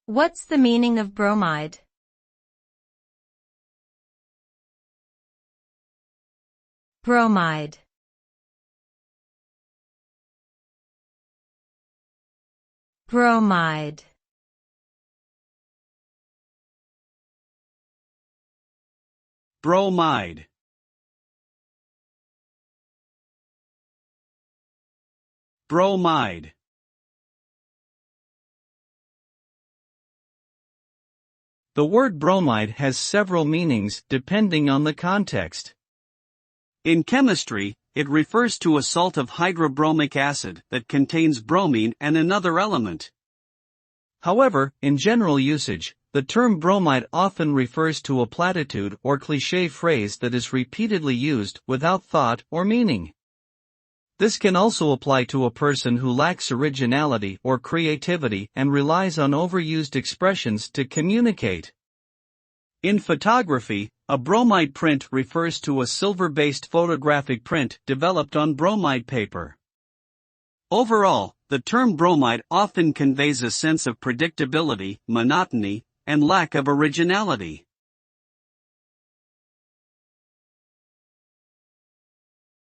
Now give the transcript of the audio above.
What's the meaning of bromide? Bromide. Bromide. Bromide. Bromide. The word bromide has several meanings depending on the context. In chemistry, it refers to a salt of hydrobromic acid that contains bromine and another element. However, in general usage, the term bromide often refers to a platitude or cliché phrase that is repeatedly used without thought or meaning. This can also apply to a person who lacks originality or creativity and relies on overused expressions to communicate. In photography, a bromide print refers to a silver-based photographic print developed on bromide paper. Overall, the term bromide often conveys a sense of predictability, monotony, and lack of originality.